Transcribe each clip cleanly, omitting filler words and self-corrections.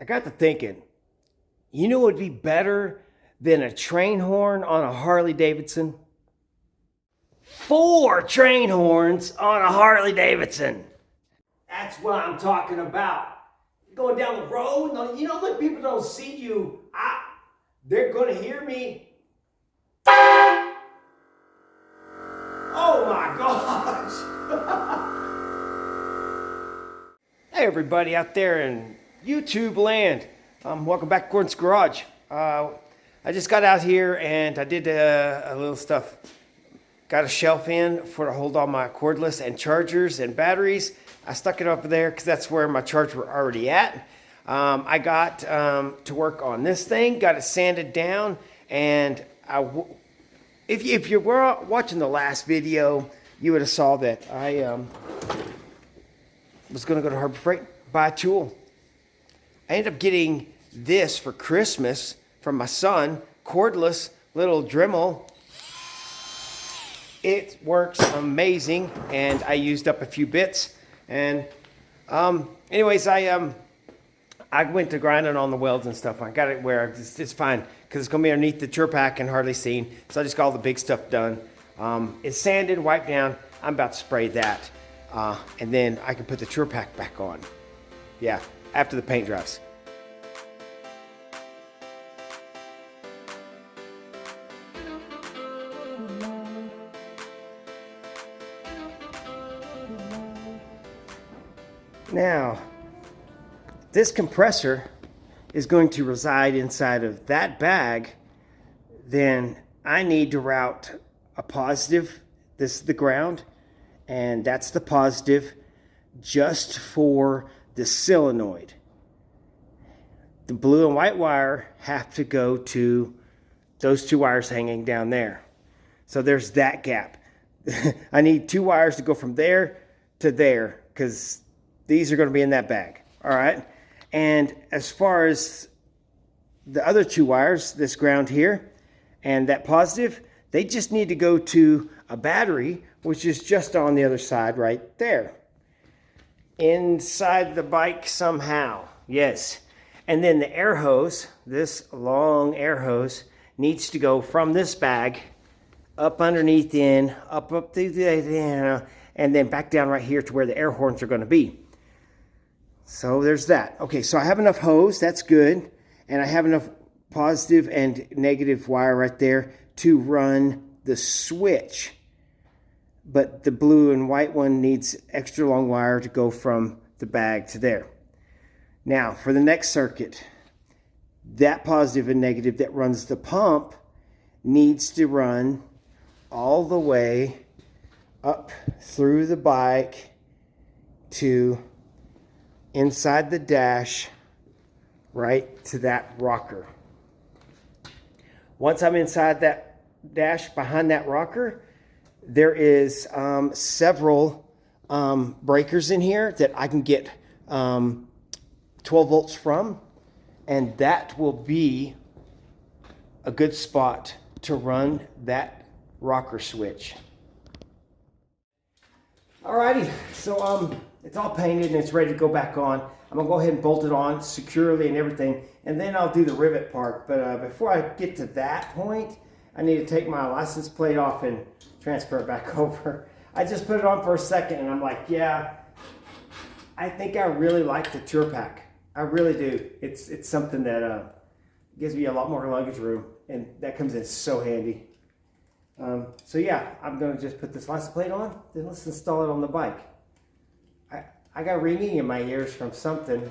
got to thinking, you know what would be better than a train horn on a Harley Davidson? 4 train horns on a Harley Davidson. That's what I'm talking about. Going down the road, when people don't see you, they're going to hear me. Oh my gosh. Hey everybody out there in YouTube land. Welcome back to Gordon's Garage. I just got out here and I did a little stuff. Got a shelf in to hold all my cordless and chargers and batteries. I stuck it over there because that's where my chargers were already at. I got to work on this thing, got it sanded down, and if you were watching the last video, you would have saw that I was going to go to Harbor Freight, buy a tool. I ended up getting this for Christmas from my son, cordless little Dremel. It works amazing, and I used up a few bits. And anyways, I went to grinding on the welds and stuff. I got it where it's fine because it's going to be underneath the tour pack and hardly seen. So I just got all the big stuff done. It's sanded, wiped down. I'm about to spray that. And then I can put the tour pack back on. Yeah, after the paint dries. Now, this compressor is going to reside inside of that bag. Then I need to route a positive. This is the ground, and that's the positive just for the solenoid. The blue and white wire have to go to those 2 wires hanging down there. So there's that gap. I need 2 wires to go from there to there because these are going to be in that bag. All right. And as far as the other 2 wires, this ground here and that positive, they just need to go to a battery, which is just on the other side right there. Inside the bike somehow. Yes. And then the air hose, this long air hose, needs to go from this bag up underneath up through the, and then back down right here to where the air horns are going to be. So there's that. Okay, so I have enough hose, that's good. And I have enough positive and negative wire right there to run the switch. But the blue and white one needs extra long wire to go from the bag to there. Now, for the next circuit, that positive and negative that runs the pump needs to run all the way up through the bike to inside the dash, right to that rocker. Once I'm inside that dash behind that rocker, there is several breakers in here that I can get 12 volts from, and that will be a good spot to run that rocker switch. Alrighty, so it's all painted and it's ready to go back on. I'm gonna go ahead and bolt it on securely and everything, and then I'll do the rivet part. But before I get to that point, I need to take my license plate off and transfer it back over. I just put it on for a second and I'm like, yeah, I think I really like the tour pack. I really do. It's something that gives me a lot more luggage room, and that comes in so handy. So yeah, I'm gonna just put this license plate on, then let's install it on the bike. I got ringing in my ears from something.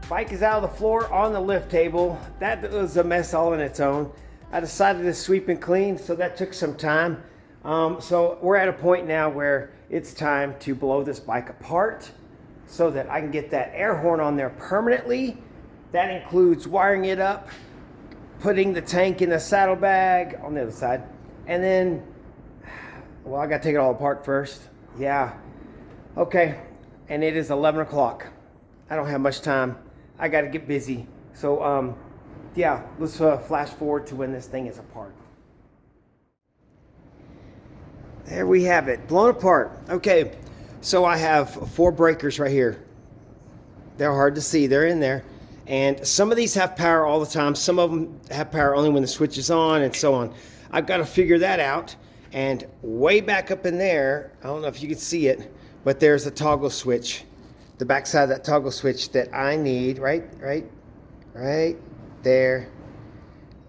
bike is out of the floor on the lift table. That was a mess all on its own. I decided to sweep and clean, so that took some time. So we're at a point now where it's time to blow this bike apart so that I can get that air horn on there permanently. That includes wiring it up, putting the tank in the saddlebag on the other side, and then, well, I gotta take it all apart first. Yeah, okay, and it is 11 o'clock. I don't have much time. I gotta get busy. So, yeah, let's flash forward to when this thing is apart. There we have it, blown apart. Okay, so I have 4 breakers right here. They're hard to see, they're in there. And some of these have power all the time. Some of them have power only when the switch is on, and so on. I've got to figure that out. And way back up in there, I don't know if you can see it, but there's a toggle switch. The back side of that toggle switch that I need, right there.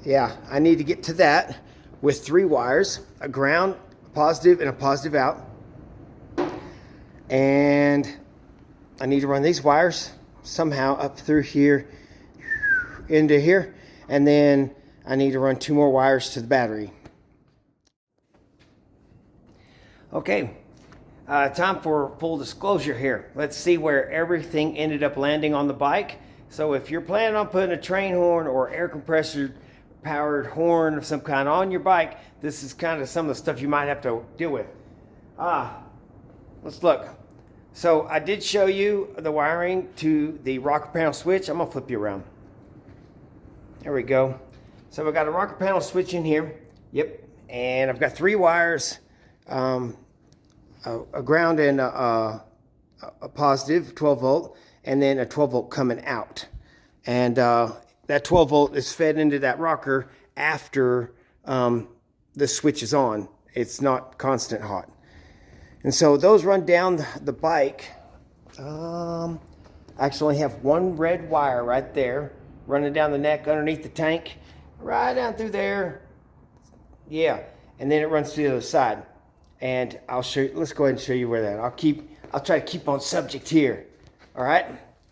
Yeah, I need to get to that with 3 wires, a ground, positive, and a positive out. And I need to run these wires somehow up through here into here, and then I need to run 2 more wires to the battery. Okay, time for full disclosure here. Let's see where everything ended up landing on the bike. So if you're planning on putting a train horn or air compressor powered horn of some kind on your bike, this is kind of some of the stuff you might have to deal with. Let's look. So I did show you the wiring to the rocker panel switch. I'm gonna flip you around. There we go. So we've got a rocker panel switch in here. Yep. And I've got 3 wires, a ground and a positive 12 volt, and then a 12 volt coming out. And that 12 volt is fed into that rocker after the switch is on. It's not constant hot. And so those run down the bike. I actually have 1 red wire right there running down the neck underneath the tank, right down through there. Yeah, and then it runs to the other side. And I'll show you, let's go ahead and show you where that. I'll try to keep on subject here. All right.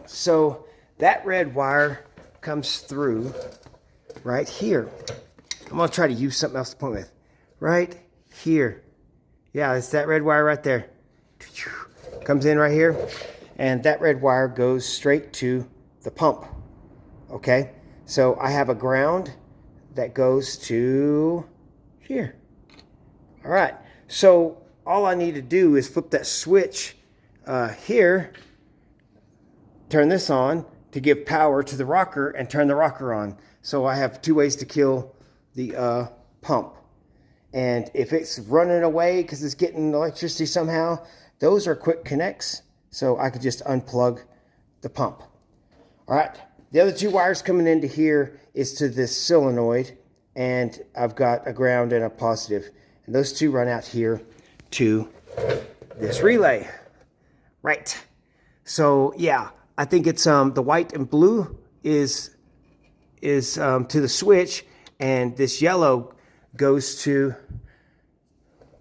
So that red wire comes through right here. I'm gonna try to use something else to point with. Right here. Yeah, it's that red wire right there. Comes in right here, and that red wire goes straight to the pump. Okay, so I have a ground that goes to here. All right, so all I need to do is flip that switch here, turn this on to give power to the rocker, and turn the rocker on. So I have 2 ways to kill the pump. And if it's running away because it's getting electricity somehow, those are quick connects. So I could just unplug the pump. All right. The other 2 wires coming into here is to this solenoid. And I've got a ground and a positive. And those 2 run out here to this relay. Right. So yeah, I think it's the white and blue is to the switch, and this yellow goes to,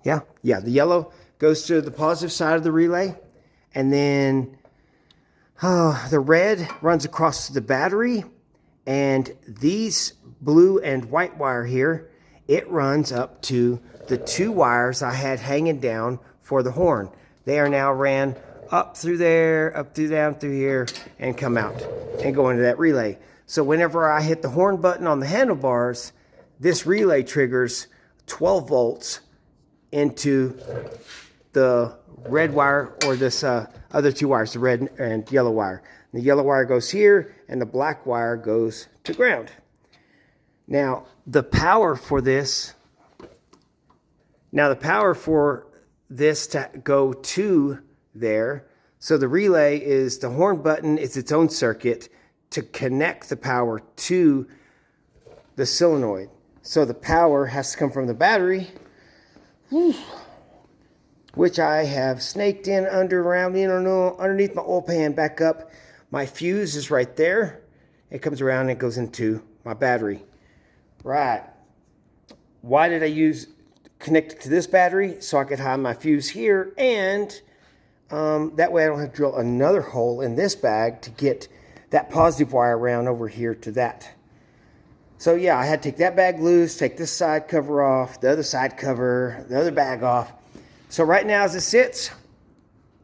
the yellow goes to the positive side of the relay, and then the red runs across to the battery, and these blue and white wire here, it runs up to the 2 wires I had hanging down for the horn. They are now ran up through there, up through down through here, and come out and go into that relay. So whenever I hit the horn button on the handlebars, this relay triggers 12 volts into the red wire, or this other 2 wires, the red and yellow wire. The yellow wire goes here, and the black wire goes to ground. Now, the power for this to go to there, so the relay is the horn button, it's its own circuit to connect the power to the solenoid. So the power has to come from the battery, which I have snaked in underneath my oil pan, back up. My fuse is right there. It comes around and it goes into my battery. Right. Why did I connect it to this battery? So I could hide my fuse here, and that way I don't have to drill another hole in this bag to get that positive wire around over here to that. So yeah, I had to take that bag loose, take this side cover off, the other side cover, the other bag off. So right now as it sits,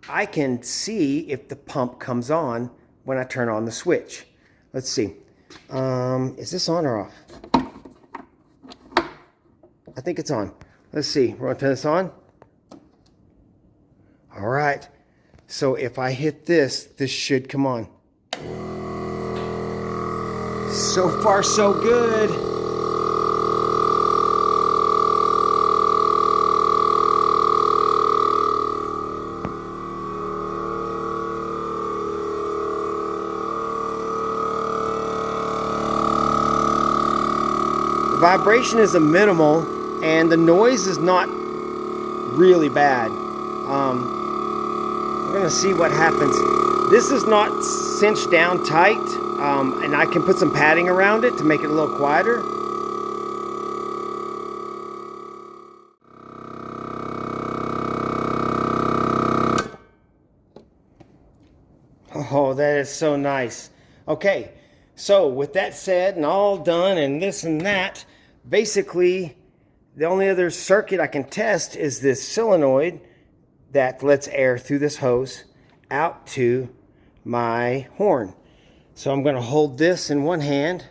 I can see if the pump comes on when I turn on the switch. Let's see. Is this on or off? I think it's on. Let's see. We're going to turn this on. All right. So if I hit this, this should come on. So far, so good. The vibration is a minimal and the noise is not really bad. We're gonna see what happens. This is not cinched down tight, and I can put some padding around it to make it a little quieter. Oh, that is so nice. Okay, so with that said and all done and this and that, basically the only other circuit I can test is this solenoid that lets air through this hose out to my horn. So I'm going to hold this in one hand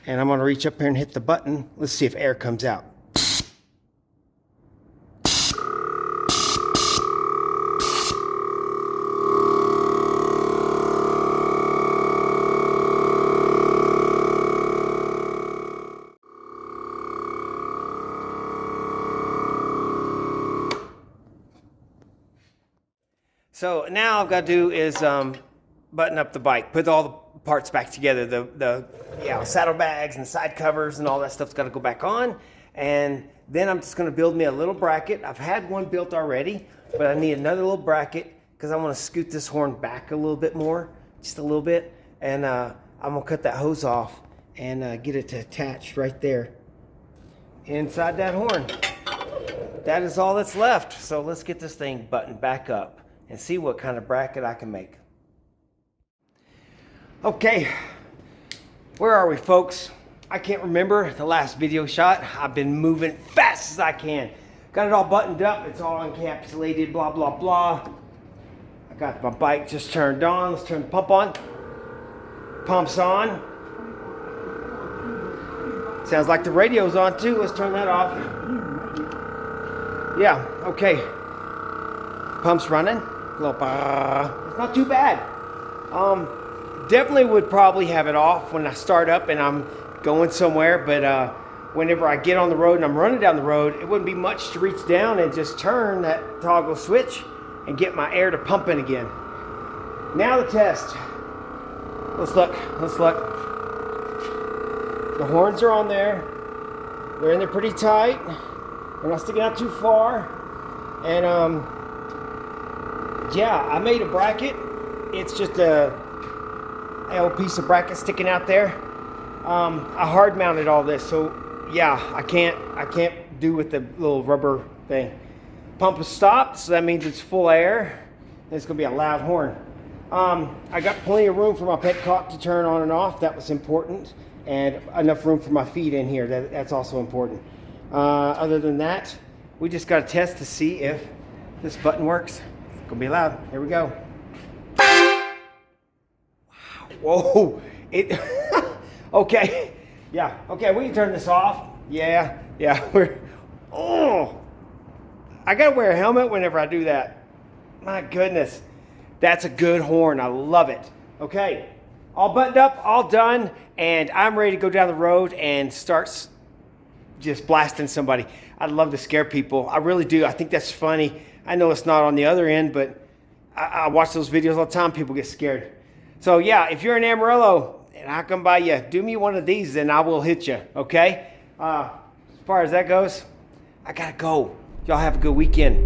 and I'm going to reach up here and hit the button. Let's see if air comes out. So now all I've got to do is button up the bike, put all the parts back together. The saddlebags and side covers and all that stuff's got to go back on. And then I'm just going to build me a little bracket. I've had one built already, but I need another little bracket because I want to scoot this horn back a little bit more, just a little bit. And I'm going to cut that hose off and get it to attach right there inside that horn. That is all that's left. So let's get this thing buttoned back up and see what kind of bracket I can make. Okay, where are we, folks? I can't remember the last video shot. I've been moving fast as I can. Got it all buttoned up. It's all encapsulated, blah, blah, blah. I got my bike just turned on. Let's turn the pump on. Pump's on. Sounds like the radio's on too. Let's turn that off. Yeah, okay. Pump's running. It's not too bad. Definitely would probably have it off when I start up and I'm going somewhere, but whenever I get on the road and I'm running down the road, it wouldn't be much to reach down and just turn that toggle switch and get my air to pumping again. Now the test. Let's look. The horns are on there. They're in there pretty tight. They're not sticking out too far. And yeah, I made a bracket. It's just a old piece of bracket sticking out there. I hard mounted all this, so yeah, I can't do with the little rubber thing. Pump is stopped, so that means it's full air. And it's gonna be a loud horn. I got plenty of room for my petcock to turn on and off. That was important, and enough room for my feet in here. That's also important. Other than that, we just got to test to see if this button works. It's gonna be loud. Here we go. Whoa! It. Okay. Yeah. Okay. We can turn this off. Yeah. We're. Oh! I gotta wear a helmet whenever I do that. My goodness, that's a good horn. I love it. Okay, all buttoned up, all done, and I'm ready to go down the road and start just blasting somebody. I love to scare people. I really do. I think that's funny. I know it's not on the other end, but I watch those videos all the time. People get scared. So yeah, if you're in Amarillo and I come by you, do me one of these and I will hit you, okay? As far as that goes, I gotta go. Y'all have a good weekend.